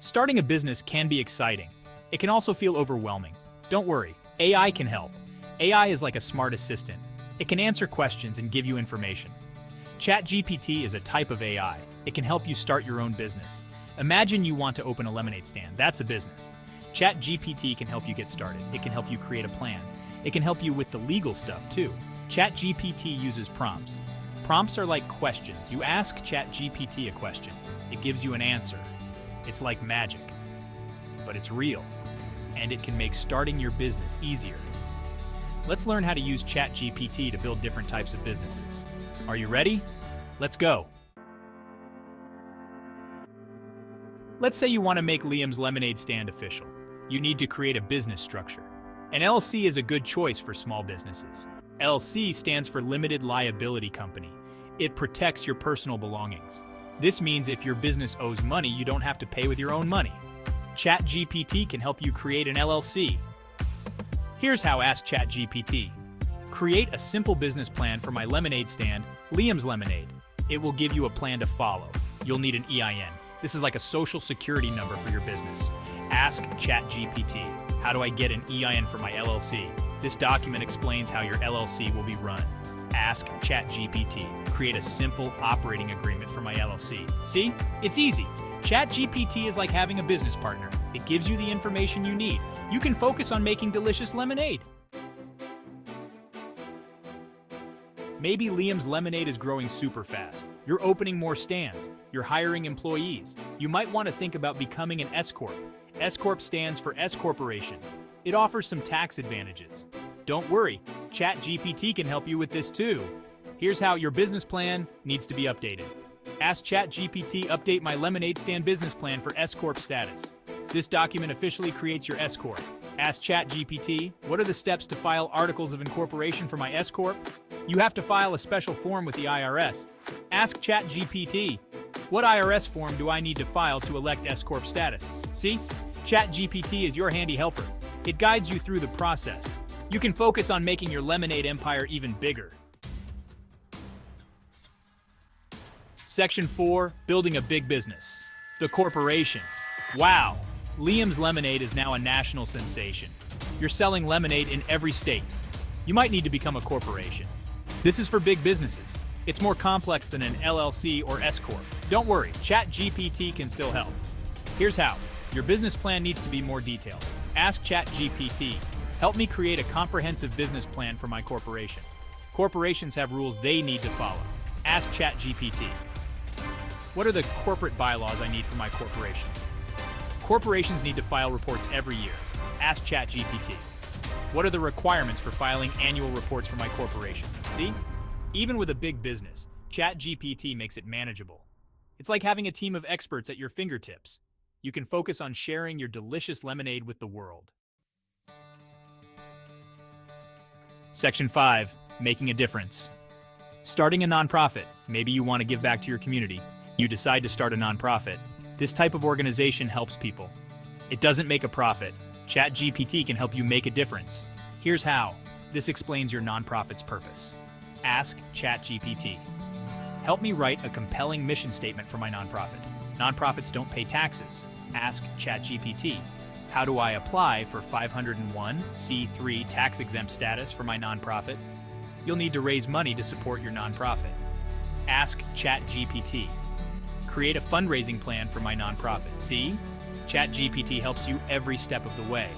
Starting a business can be exciting. It can also feel overwhelming. Don't worry, AI can help. AI is like a smart assistant. It can answer questions and give you information. ChatGPT is a type of AI. It can help you start your own business. Imagine you want to open a lemonade stand. That's a business. ChatGPT can help you get started. It can help you create a plan. It can help you with the legal stuff too. ChatGPT uses prompts. Prompts are like questions. You ask ChatGPT a question. It gives you an answer. It's like magic, but it's real, and it can make starting your business easier. Let's learn how to use ChatGPT to build different types of businesses. Are you ready? Let's go. Let's say you want to make Liam's lemonade stand official. You need to create a business structure. An LLC is a good choice for small businesses. LLC stands for Limited Liability Company. It protects your personal belongings. This means if your business owes money, you don't have to pay with your own money. ChatGPT can help you create an LLC. Here's how. Ask ChatGPT. Create a simple business plan for my lemonade stand, Liam's Lemonade. It will give you a plan to follow. You'll need an EIN. This is like a social security number for your business. Ask ChatGPT. How do I get an EIN for my LLC? This document explains how your LLC will be run. Ask ChatGPT. Create a simple operating agreement for my LLC. See? It's easy. ChatGPT is like having a business partner. It gives you the information you need. You can focus on making delicious lemonade. Maybe Liam's Lemonade is growing super fast. You're opening more stands. You're hiring employees. You might want to think about becoming an S-Corp. S-Corp stands for S-Corporation. It offers some tax advantages. Don't worry, ChatGPT can help you with this too. Here's how. Your business plan needs to be updated. Ask ChatGPT, update my lemonade stand business plan for S-Corp status. This document officially creates your S-Corp. Ask ChatGPT, what are the steps to file articles of incorporation for my S-Corp? You have to file a special form with the IRS. Ask ChatGPT, what IRS form do I need to file to elect S-Corp status? See? ChatGPT is your handy helper. It guides you through the process. You can focus on making your lemonade empire even bigger. Section 4, building a big business. The corporation. Wow, Liam's Lemonade is now a national sensation. You're selling lemonade in every state. You might need to become a corporation. This is for big businesses. It's more complex than an LLC or S-Corp. Don't worry, ChatGPT can still help. Here's how. Your business plan needs to be more detailed. Ask ChatGPT, help me create a comprehensive business plan for my corporation. Corporations have rules they need to follow. Ask ChatGPT. What are the corporate bylaws I need for my corporation? Corporations need to file reports every year. Ask ChatGPT. What are the requirements for filing annual reports for my corporation? See? Even with a big business, ChatGPT makes it manageable. It's like having a team of experts at your fingertips. You can focus on sharing your delicious lemonade with the world. Section 5, making a difference. Starting a nonprofit. Maybe you want to give back to your community. You decide to start a nonprofit. This type of organization helps people. It doesn't make a profit. ChatGPT can help you make a difference. Here's how. This explains your nonprofit's purpose. Ask ChatGPT. Help me write a compelling mission statement for my nonprofit. Nonprofits don't pay taxes. Ask ChatGPT. How do I apply for 501c3 tax-exempt status for my nonprofit? You'll need to raise money to support your nonprofit. Ask ChatGPT. Create a fundraising plan for my nonprofit. See? ChatGPT helps you every step of the way.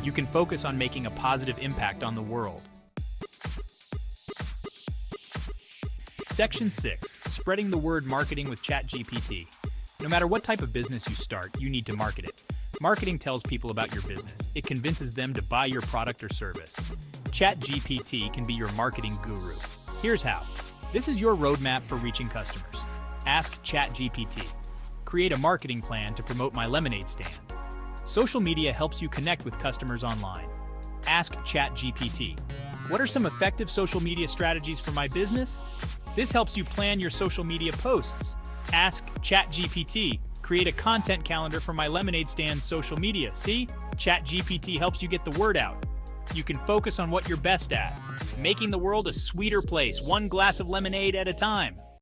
You can focus on making a positive impact on the world. Section 6, spreading the word. Marketing with ChatGPT. No matter what type of business you start, you need to market it. Marketing tells people about your business. It convinces them to buy your product or service. ChatGPT can be your marketing guru. Here's how. This is your roadmap for reaching customers. Ask ChatGPT. Create a marketing plan to promote my lemonade stand. Social media helps you connect with customers online. Ask ChatGPT. What are some effective social media strategies for my business? This helps you plan your social media posts. Ask ChatGPT. Create a content calendar for my lemonade stand's social media. See? ChatGPT helps you get the word out. You can focus on what you're best at, making the world a sweeter place, one glass of lemonade at a time.